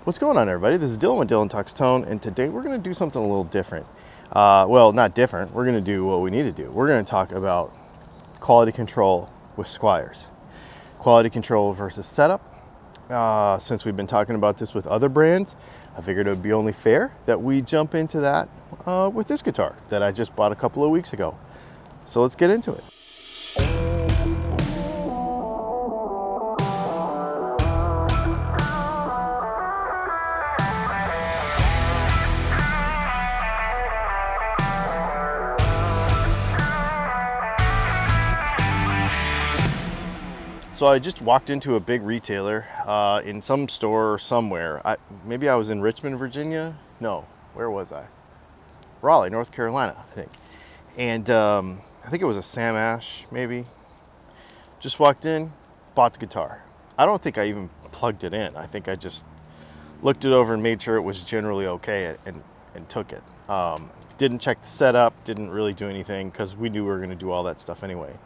What's going on, everybody? This is Dylan with Dylan Talks Tone, and today we're going to do something a little different. Well, not different. We're going to do what we need to do. We're going to talk about quality control with Squiers. Quality control versus setup. Since we've been talking about this with other brands, I figured it would be only fair that we jump into that with this guitar that I just bought a couple of weeks ago. So let's get into it. So I just walked into a big retailer in some store somewhere. Maybe I was in Richmond, Virginia. No, where was I? Raleigh, North Carolina, I think. And I think it was a Sam Ash, maybe. Just walked in, bought the guitar. I don't think I even plugged it in. I think I just looked it over and made sure it was generally okay and took it. Didn't check the setup, didn't really do anything because we knew we were going to do all that stuff anyway.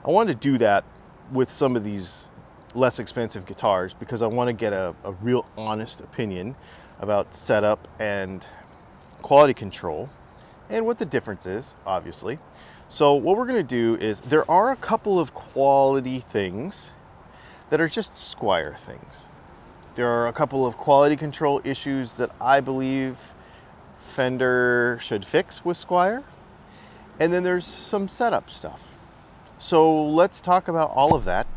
I wanted to do that with some of these less expensive guitars because I want to get a real honest opinion about setup and quality control and what the difference is, obviously. So what we're going to do is there are a couple of quality things that are just Squier things. There are a couple of quality control issues that I believe Fender should fix with Squier. And then there's some setup stuff. So let's talk about all of that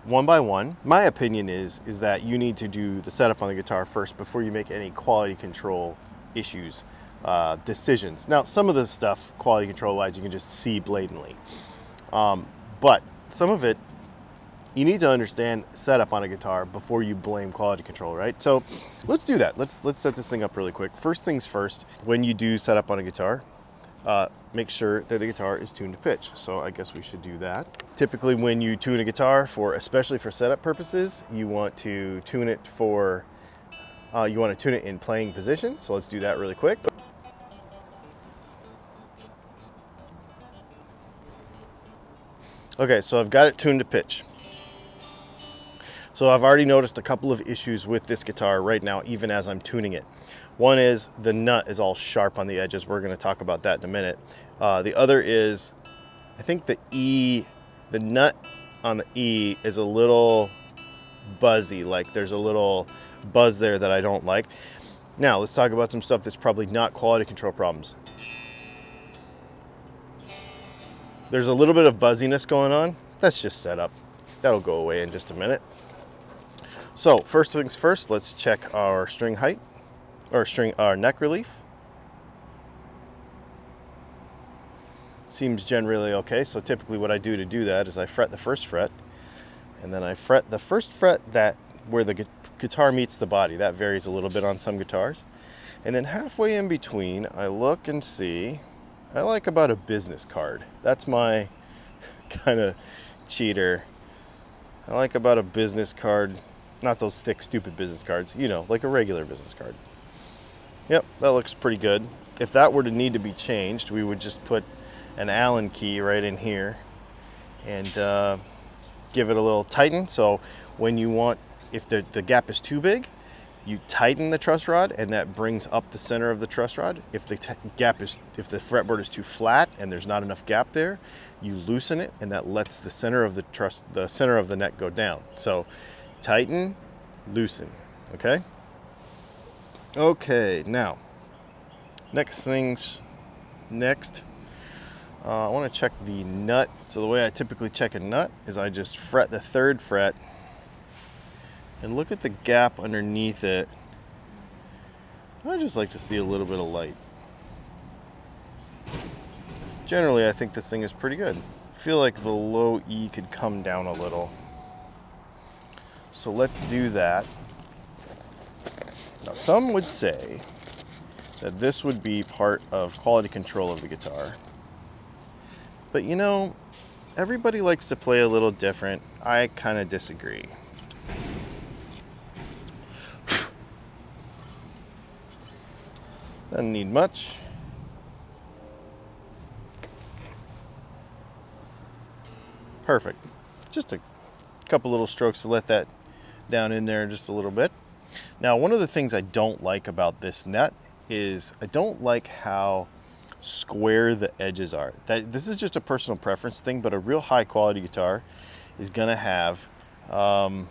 one by one. My opinion is that you need to do the setup on the guitar first before you make any quality control issues, decisions. Now, some of the stuff, quality control wise, you can just see blatantly. But some of it, you need to understand setup on a guitar before you blame quality control, right? So let's do that. Let's set this thing up really quick. First things first, when you do setup on a guitar, make sure that the guitar is tuned to pitch. So I guess we should do that. Typically when you tune a guitar, especially for setup purposes, you want to tune it in playing position. So let's do that really quick. Okay, so I've got it tuned to pitch. So I've already noticed a couple of issues with this guitar right now, even as I'm tuning it. One is the nut is all sharp on the edges. We're going to talk about that in a minute. The other is, I think the nut on the E is a little buzzy. Like there's a little buzz there that I don't like. Now let's talk about some stuff that's probably not quality control problems. There's a little bit of buzziness going on. That's just setup. That'll go away in just a minute. So first things first, let's check our string height. Our neck relief. Seems generally okay. So typically what I do to do that is I fret the first fret, and then I fret the first fret where the guitar meets the body. That varies a little bit on some guitars. And then halfway in between, I look and see, I like about a business card. That's my kind of cheater. I like about a business card, not those thick, stupid business cards, like a regular business card. Yep, that looks pretty good. If that were to need to be changed, we would just put an Allen key right in here and give it a little tighten. So when if the gap is too big, you tighten the truss rod and that brings up the center of the truss rod. If the fretboard is too flat and there's not enough gap there, you loosen it and that lets the center of the neck go down. So tighten, loosen, okay? Okay, now, next, I want to check the nut. So the way I typically check a nut is I just fret the third fret and look at the gap underneath it. I just like to see a little bit of light. Generally, I think this thing is pretty good. I feel like the low E could come down a little. So let's do that. Now, some would say that this would be part of quality control of the guitar. But everybody likes to play a little different. I kind of disagree. Doesn't need much. Perfect. Just a couple little strokes to let that down in there just a little bit. Now, one of the things I don't like about this nut is I don't like how square the edges are. This is just a personal preference thing, but a real high quality guitar is gonna have kind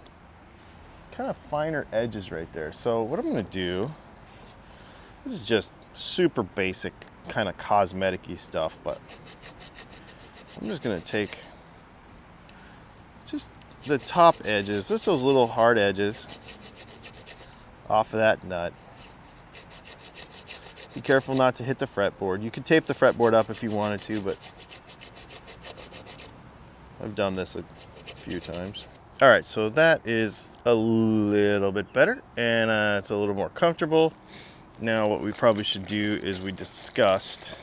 of finer edges right there. So what I'm gonna do, this is just super basic kind of cosmetic-y stuff, but I'm just gonna take just the top edges, just those little hard edges off of that nut. Be careful not to hit the fretboard. You could tape the fretboard up if you wanted to, but I've done this a few times. All right, so that is a little bit better, and it's a little more comfortable. Now what we probably should do is we discussed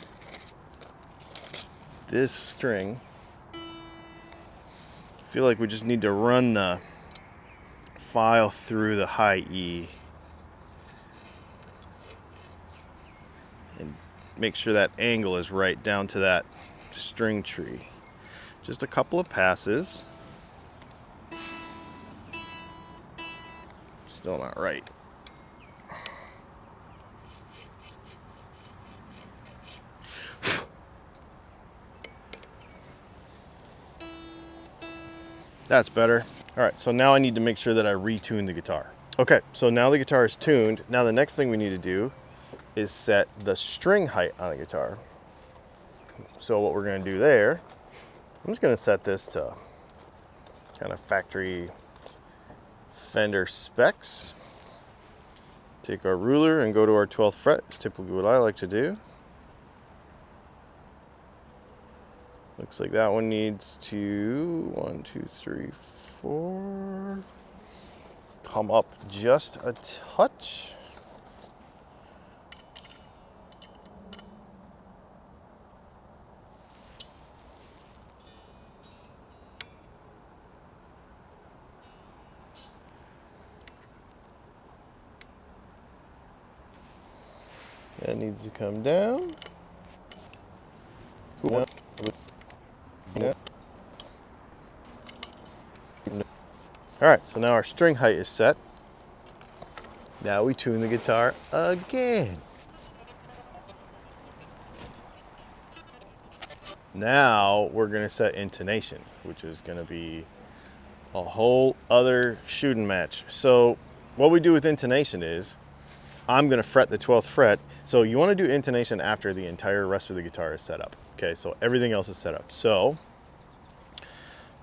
this string. I feel like we just need to run the file through the high E and make sure that angle is right down to that string tree. Just a couple of passes. Still not right. That's better. All right, so now I need to make sure that I retune the guitar. Okay, so now the guitar is tuned. Now the next thing we need to do is set the string height on the guitar. So what we're gonna do there, I'm just gonna set this to kind of factory Fender specs. Take our ruler and go to our 12th fret. It's typically what I like to do. Looks like that one needs to 1, 2, 3, 4. Come up just a touch. That needs to come down. Cool. All right, so now our string height is set. Now we tune the guitar again. Now we're gonna set intonation, which is gonna be a whole other shooting match. So what we do with intonation is, I'm gonna fret the 12th fret. So you wanna do intonation after the entire rest of the guitar is set up. Okay, so everything else is set up. So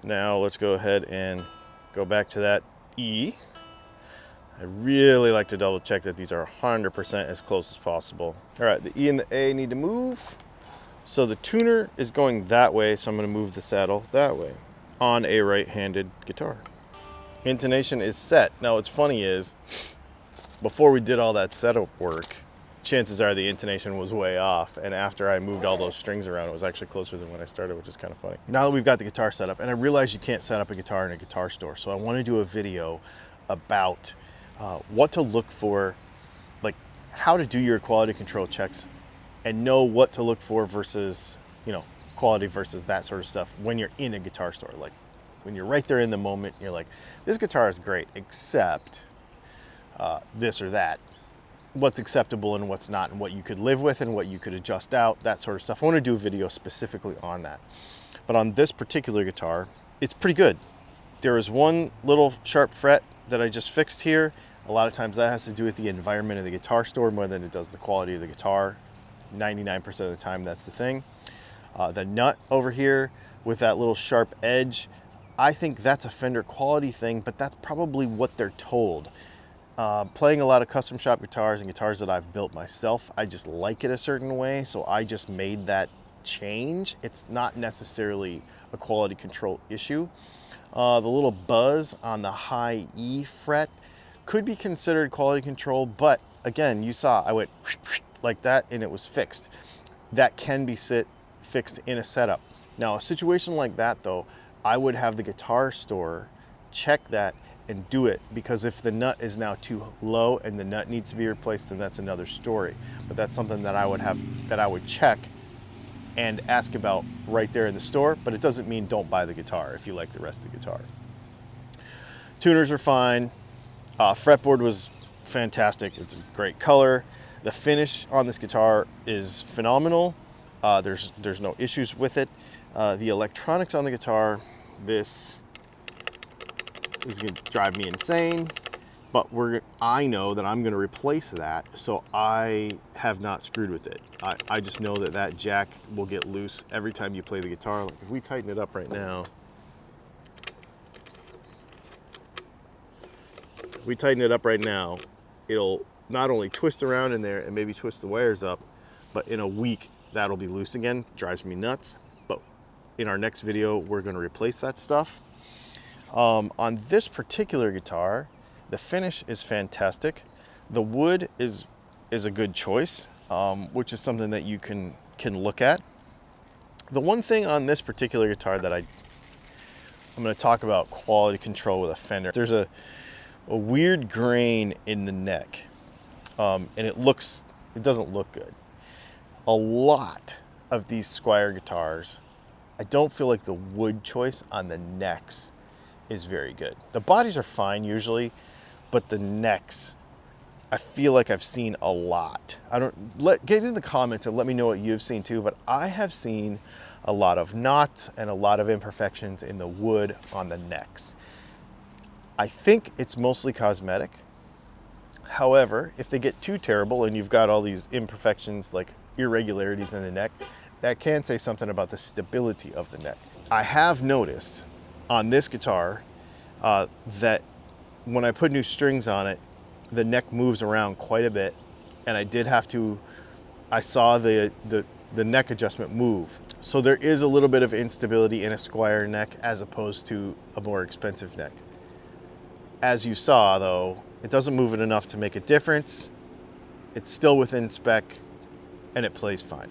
now let's go ahead and go back to that E. I really like to double check that these are 100% as close as possible. All right, the E and the A need to move. So the tuner is going that way, so I'm gonna move the saddle that way on a right-handed guitar. Intonation is set. Now what's funny is, before we did all that setup work, chances are the intonation was way off, and after I moved all those strings around, it was actually closer than when I started, which is kind of funny. Now that we've got the guitar set up, and I realize you can't set up a guitar in a guitar store, so I want to do a video about what to look for, like how to do your quality control checks and know what to look for versus, quality versus that sort of stuff when you're in a guitar store. Like when you're right there in the moment, you're like, this guitar is great, except this or that. What's acceptable and what's not, and what you could live with and what you could adjust out, that sort of stuff. I want to do a video specifically on that. But on this particular guitar, it's pretty good. There is one little sharp fret that I just fixed here. A lot of times that has to do with the environment of the guitar store more than it does the quality of the guitar. 99% of the time, that's the thing. The nut over here with that little sharp edge, I think that's a Fender quality thing, but that's probably what they're told. Playing a lot of custom shop guitars and guitars that I've built myself, I just like it a certain way, so I just made that change. It's not necessarily a quality control issue. The little buzz on the high E fret could be considered quality control, but again, you saw I went like that and it was fixed. That can be fixed in a setup. Now, a situation like that though, I would have the guitar store check that and do it, because if the nut is now too low and the nut needs to be replaced, then that's another story. But that's something that I would check and ask about right there in the store, but it doesn't mean don't buy the guitar if you like the rest of the guitar. Tuners are fine. Fretboard was fantastic. It's a great color. The finish on this guitar is phenomenal. There's no issues with it. The electronics on the guitar, this is going to drive me insane, but I know that I'm going to replace that, so I have not screwed with it. I just know that that jack will get loose every time you play the guitar. Like if we tighten it up right now, it'll not only twist around in there and maybe twist the wires up, but in a week that'll be loose again. Drives me nuts. But in our next video, we're going to replace that stuff. On this particular guitar, the finish is fantastic. The wood is a good choice, which is something that you can look at. The one thing on this particular guitar that I'm going to talk about quality control with a Fender. There's a weird grain in the neck, and it doesn't look good. A lot of these Squier guitars, I don't feel like the wood choice on the necks is very good. The bodies are fine usually, but the necks, I feel like I've seen a lot. Get in the comments and let me know what you've seen too, but I have seen a lot of knots and a lot of imperfections in the wood on the necks. I think it's mostly cosmetic. However, if they get too terrible and you've got all these imperfections like irregularities in the neck, that can say something about the stability of the neck. I have noticed on this guitar that when I put new strings on it, the neck moves around quite a bit, and I saw the neck adjustment move. So there is a little bit of instability in a Squier neck as opposed to a more expensive neck. As you saw though, it doesn't move it enough to make a difference. It's still within spec and it plays fine.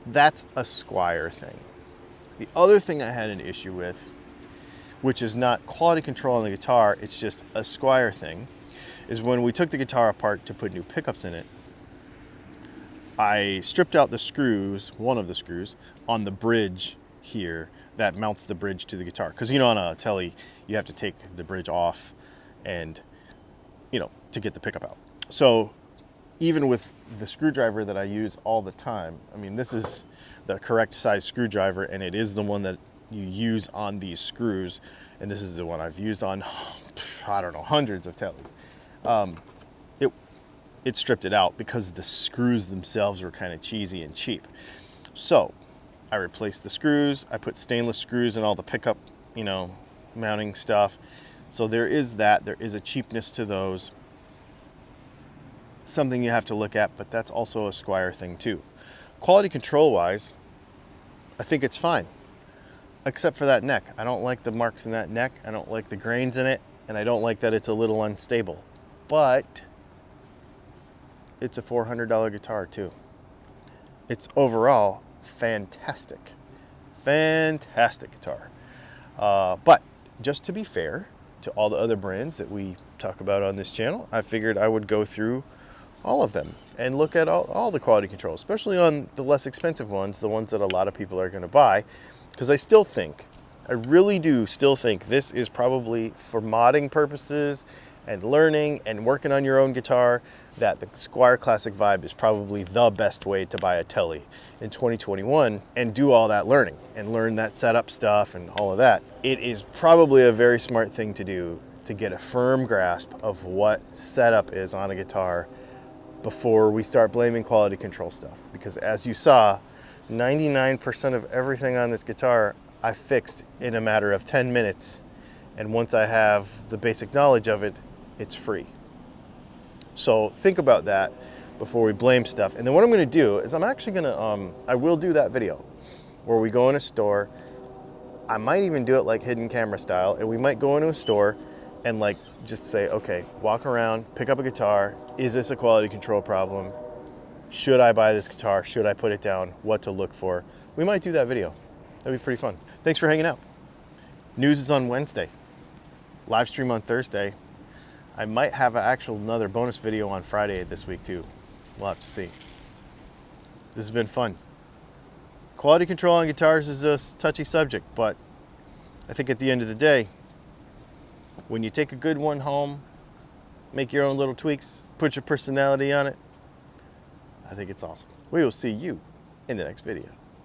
That's a Squier thing. The other thing I had an issue with, which is not quality control on the guitar, it's just a Squier thing, is when we took the guitar apart to put new pickups in it, I stripped out the screws, one of the screws, on the bridge here that mounts the bridge to the guitar. Because on a tele, you have to take the bridge off and, to get the pickup out. So even with the screwdriver that I use all the time, this is the correct size screwdriver, and it is the one that you use on these screws, and this is the one I've used on, I don't know, hundreds of teles. It stripped it out because the screws themselves were kind of cheesy and cheap. So I replaced the screws. I put stainless screws in all the pickup, mounting stuff. So there is that. There is a cheapness to those. Something you have to look at, but that's also a Squier thing too. Quality control wise, I think it's fine, except for that neck. I don't like the marks in that neck. I don't like the grains in it, and I don't like that it's a little unstable. But it's a $400 guitar too. It's overall fantastic guitar. But just to be fair to all the other brands that we talk about on this channel, I figured I would go through all of them and look at all the quality control, especially on the less expensive ones, the ones that a lot of people are going to buy, because I really do still think this is probably, for modding purposes and learning and working on your own guitar, that the Squier Classic Vibe is probably the best way to buy a tele in 2021 and do all that learning and learn that setup stuff and all of that. It is probably a very smart thing to do to get a firm grasp of what setup is on a guitar before we start blaming quality control stuff. Because as you saw, 99% of everything on this guitar I fixed in a matter of 10 minutes. And once I have the basic knowledge of it, it's free. So think about that before we blame stuff. And then what I'm going to do is I'm actually going to, I will do that video where we go in a store. I might even do it like hidden camera style, and we might go into a store and like just say, okay, walk around, pick up a guitar. Is this a quality control problem? Should I buy this guitar? Should I put it down? What to look for? We might do that video. That'd be pretty fun. Thanks for hanging out. News is on Wednesday. Live stream on Thursday. I might have another bonus video on Friday this week too. We'll have to see. This has been fun. Quality control on guitars is a touchy subject, but I think at the end of the day, when you take a good one home, make your own little tweaks, put your personality on it. I think it's awesome. We will see you in the next video.